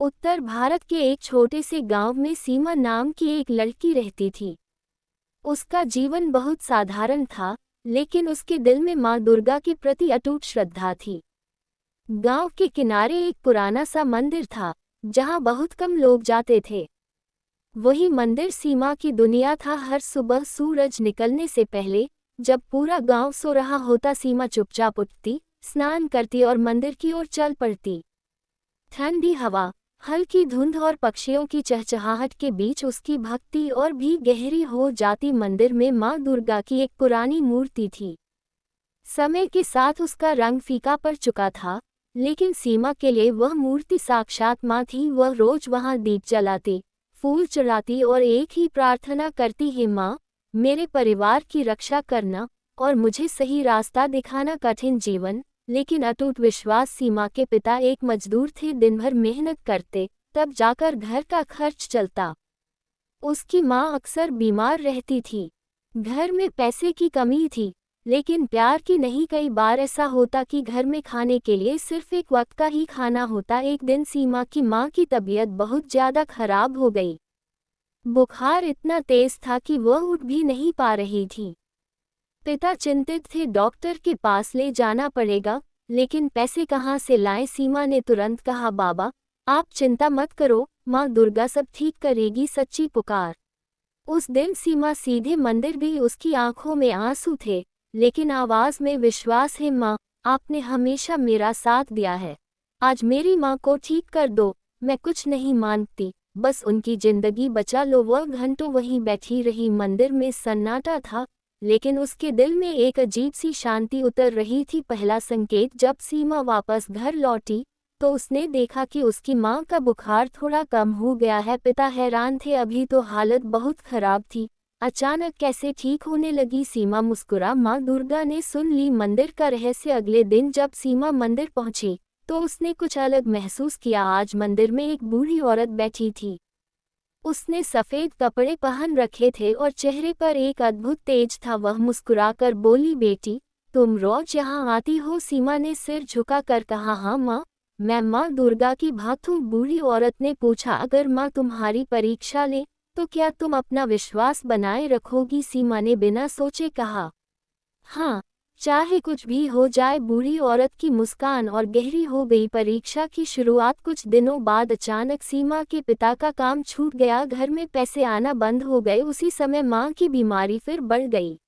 उत्तर भारत के एक छोटे से गांव में सीमा नाम की एक लड़की रहती थी। उसका जीवन बहुत साधारण था, लेकिन उसके दिल में मां दुर्गा के प्रति अटूट श्रद्धा थी। गांव के किनारे एक पुराना सा मंदिर था, जहां बहुत कम लोग जाते थे। वही मंदिर सीमा की दुनिया था। हर सुबह सूरज निकलने से पहले, जब पूरा गांव सो रहा होता, सीमा चुपचाप उठती, स्नान करती और मंदिर की ओर चल पड़ती। ठंडी हवा, हल्की धुंध और पक्षियों की चहचहाहट के बीच उसकी भक्ति और भी गहरी हो जाती। मंदिर में मां दुर्गा की एक पुरानी मूर्ति थी। समय के साथ उसका रंग फीका पड़ चुका था, लेकिन सीमा के लिए वह मूर्ति साक्षात मां थी। वह रोज वहां दीप जलाती, फूल चढ़ाती और एक ही प्रार्थना करती, हे मां, मेरे परिवार की रक्षा करना और मुझे सही रास्ता दिखाना। कठिन जीवन, लेकिन अटूट विश्वास। सीमा के पिता एक मजदूर थे, दिन भर मेहनत करते, तब जाकर घर का खर्च चलता। उसकी मां अक्सर बीमार रहती थी। घर में पैसे की कमी थी, लेकिन प्यार की नहीं। कई बार ऐसा होता कि घर में खाने के लिए सिर्फ एक वक्त का ही खाना होता। एक दिन सीमा की मां की तबीयत बहुत ज्यादा खराब हो गई। बुखार इतना तेज था कि वह उठ भी नहीं पा रही थी। पिता चिंतित थे, डॉक्टर के पास ले जाना पड़ेगा, लेकिन पैसे कहाँ से लाएं। सीमा ने तुरंत कहा, बाबा, आप चिंता मत करो, माँ दुर्गा सब ठीक करेगी। सच्ची पुकार। उस दिन सीमा सीधे मंदिर गई। उसकी आंखों में आंसू थे, लेकिन आवाज में विश्वास है। माँ, आपने हमेशा मेरा साथ दिया है, आज मेरी माँ को ठीक कर दो। मैं कुछ नहीं मांगती, बस उनकी जिंदगी बचा लो। वह घंटों वहीं बैठी रही। मंदिर में सन्नाटा था, लेकिन उसके दिल में एक अजीब सी शांति उतर रही थी। पहला संकेत, जब सीमा वापस घर लौटी तो उसने देखा कि उसकी मां का बुखार थोड़ा कम हो गया है। पिता हैरान थे, अभी तो हालत बहुत खराब थी, अचानक कैसे ठीक होने लगी। सीमा मुस्कुरा, मां दुर्गा ने सुन ली मंदिर का रहस्य। अगले दिन जब सीमा मंदिर पहुंची तो उसने कुछ अलग महसूस किया। आज मंदिर में एक बूढ़ी औरत बैठी थी। उसने सफ़ेद कपड़े पहन रखे थे और चेहरे पर एक अद्भुत तेज था। वह मुस्कुराकर बोली, बेटी, तुम रोज यहाँ आती हो? सीमा ने सिर झुकाकर कहा, हाँ माँ, मैं माँ दुर्गा की भक्त हूँ। बूढ़ी औरत ने पूछा, अगर माँ तुम्हारी परीक्षा ले तो क्या तुम अपना विश्वास बनाए रखोगी? सीमा ने बिना सोचे कहा, हाँ, चाहे कुछ भी हो जाए। बूढ़ी औरत की मुस्कान और गहरी हो गई। परीक्षा की शुरुआत कुछ दिनों बाद अचानक सीमा के पिता का काम छूट गया। घर में पैसे आना बंद हो गए। उसी समय मां की बीमारी फिर बढ़ गई।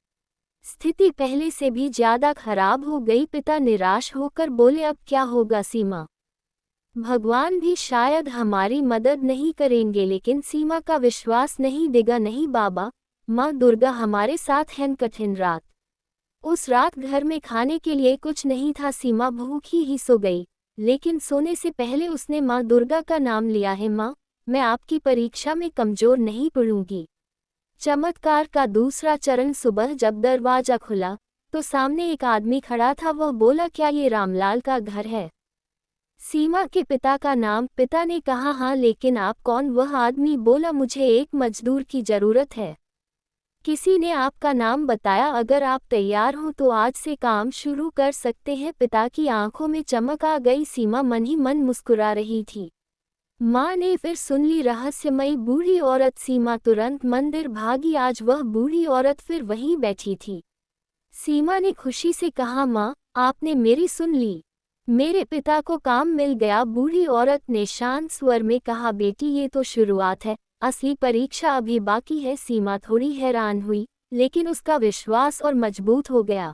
स्थिति पहले से भी ज्यादा खराब हो गई। पिता निराश होकर बोले, अब क्या होगा सीमा? भगवान भी शायद हमारी मदद नहीं करेंगे। लेकिन सीमा का विश्वास नहीं देगा। नहीं बाबा, माँ दुर्गा हमारे साथ है। कठिन रात। उस रात घर में खाने के लिए कुछ नहीं था। सीमा भूखी ही सो गई, लेकिन सोने से पहले उसने माँ दुर्गा का नाम लिया है, माँ, मैं आपकी परीक्षा में कमजोर नहीं पड़ूंगी। चमत्कार का दूसरा चरण। सुबह जब दरवाजा खुला तो सामने एक आदमी खड़ा था। वह बोला, क्या ये रामलाल का घर है? सीमा के पिता का नाम। पिता ने कहा, हाँ, लेकिन आप कौन? वह आदमी बोला, मुझे एक मजदूर की जरूरत है। किसी ने आपका नाम बताया। अगर आप तैयार हो तो आज से काम शुरू कर सकते हैं। पिता की आंखों में चमक आ गई। सीमा मन ही मन मुस्कुरा रही थी। माँ ने फिर सुन ली रहस्यमयी बूढ़ी औरत। सीमा तुरंत मंदिर भागी। आज वह बूढ़ी औरत फिर वहीं बैठी थी। सीमा ने खुशी से कहा, माँ, आपने मेरी सुन ली, मेरे पिता को काम मिल गया। बूढ़ी औरत ने शांत स्वर में कहा, बेटी, ये तो शुरुआत है, असली परीक्षा अभी बाकी है। सीमा थोड़ी हैरान हुई, लेकिन उसका विश्वास और मजबूत हो गया।